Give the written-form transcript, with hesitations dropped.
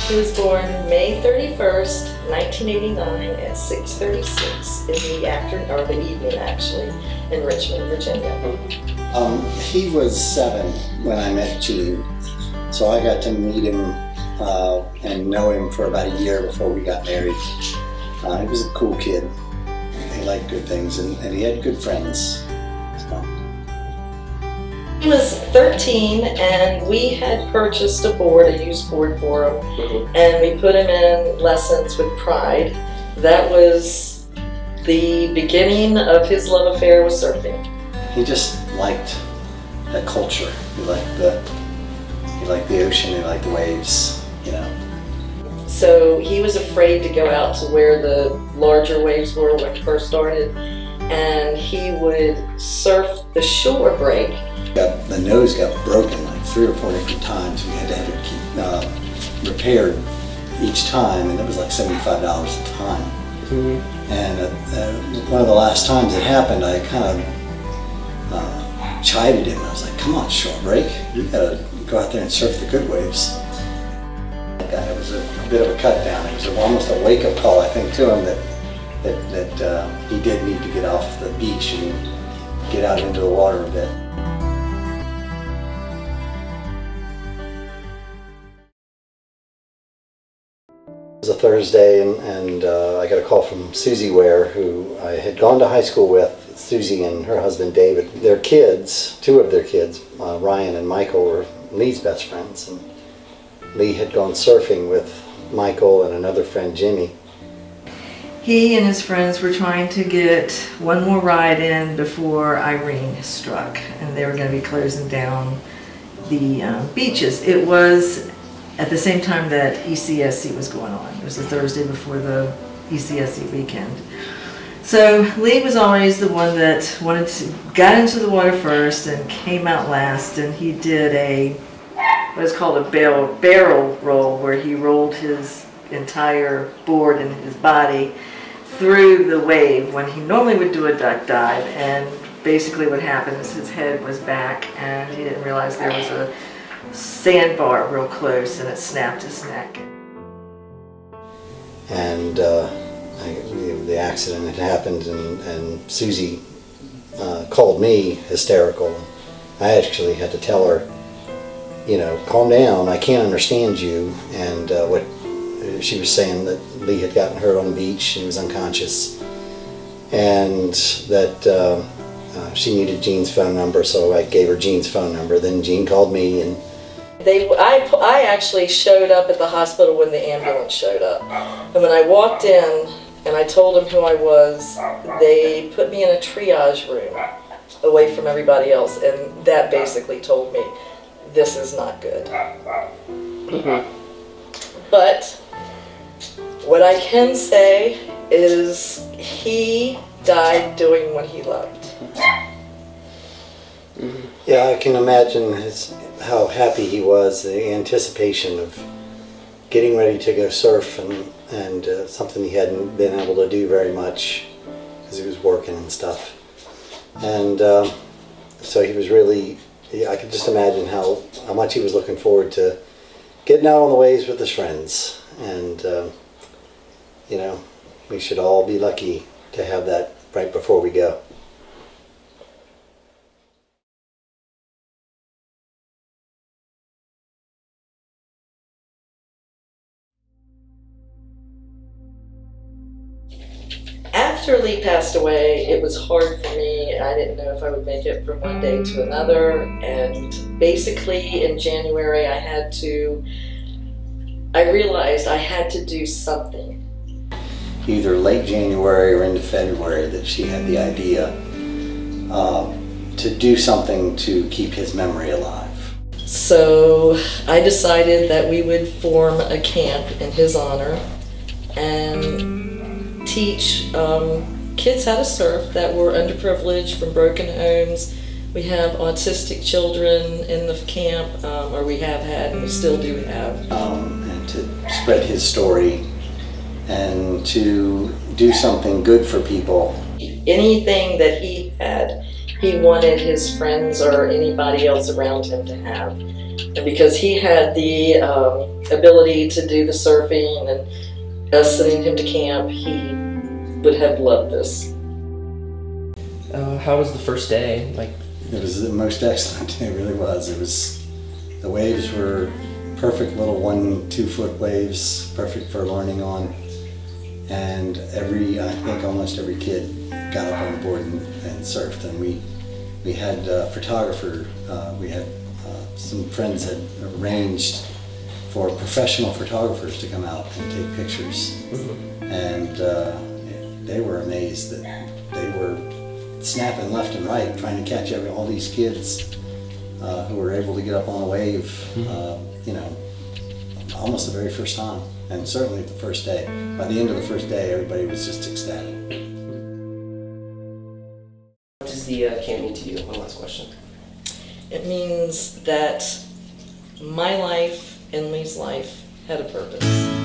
He was born May 31st, 1989 at 6:36 in the evening actually, in Richmond, Virginia. He was 7 when I met Gene, so I got to meet him and know him for about a year before we got married. He was a cool kid. He liked good things, and he had good friends. So. He was 13, and we had purchased a board, a used board for him, and we put him in lessons with Pride. That was the beginning of his love affair with surfing. He just liked the culture. He liked the ocean. He liked the waves. You know. So he was afraid to go out to where the larger waves were when he first started, and he would surf the shore break. The nose got broken like 3 or 4 different times. We had to have it keep repaired each time, and it was like $75 a time. And one of the last times it happened, I kind of chided him. I was like, "Come on, shore break, you gotta go out there and surf the good waves." It was a bit of a cut down. It was almost a wake-up call, I think, to him that he did need to get off the beach and get out into the water a bit. It was a Thursday, and I got a call from Susie Ware, who I had gone to high school with. Susie and her husband David. Their kids, 2 of their kids, Ryan and Michael, were Lee's best friends. And Lee had gone surfing with Michael and another friend, Jimmy. He and his friends were trying to get one more ride in before Irene struck, and they were going to be closing down the beaches. It was at the same time that ECSC was going on. It was the Thursday before the ECSC weekend. So Lee was always the one that got into the water first and came out last, and he did what is called a barrel roll, where he rolled his entire board and his body through the wave when he normally would do a duck dive. And basically what happened is his head was back, and he didn't realize there was a sandbar real close, and it snapped his neck. And the accident had happened, and Susie called me hysterical. I actually had to tell her, you know, calm down, I can't understand you. And what she was saying, that Lee had gotten hurt on the beach, he was unconscious, and that she needed Gene's phone number, so I gave her Gene's phone number. Then Gene called me, and I actually showed up at the hospital when the ambulance showed up. And when I walked in and I told them who I was, they put me in a triage room away from everybody else, and that basically told me, this is not good. But what I can say is he died doing what he loved. Yeah, I can imagine how happy he was, the anticipation of getting ready to go surf, and something he hadn't been able to do very much because he was working and stuff. And so he was really, I could just imagine how much he was looking forward to getting out on the waves with his friends. And you know, we should all be lucky to have that right before we go. After Lee passed away, it was hard for me. I didn't know if I would make it from one day to another, and basically in January I realized I had to do something. Either late January or into February that she had the idea to do something to keep his memory alive. So I decided that we would form a camp in his honor and teach kids how to surf that were underprivileged, from broken homes. We have autistic children in the camp, or we have had, and we still do have. And to spread his story and to do something good for people. Anything that he had, he wanted his friends or anybody else around him to have. And because he had the ability to do the surfing and us sending him to camp, he would have loved this. How was the first day? It was the most excellent. It really was. The waves were perfect little 1-2 foot waves, perfect for learning on. And I think almost every kid got up on the board and surfed. And we had a photographer. We had some friends had arranged for professional photographers to come out and take pictures. Mm-hmm. And they were amazed that they were snapping left and right, trying to catch all these kids who were able to get up on a wave, you know, almost the very first time, and certainly the first day. By the end of the first day, everybody was just ecstatic. What does the camp mean to you? One last question. It means that my life and Lee's life had a purpose.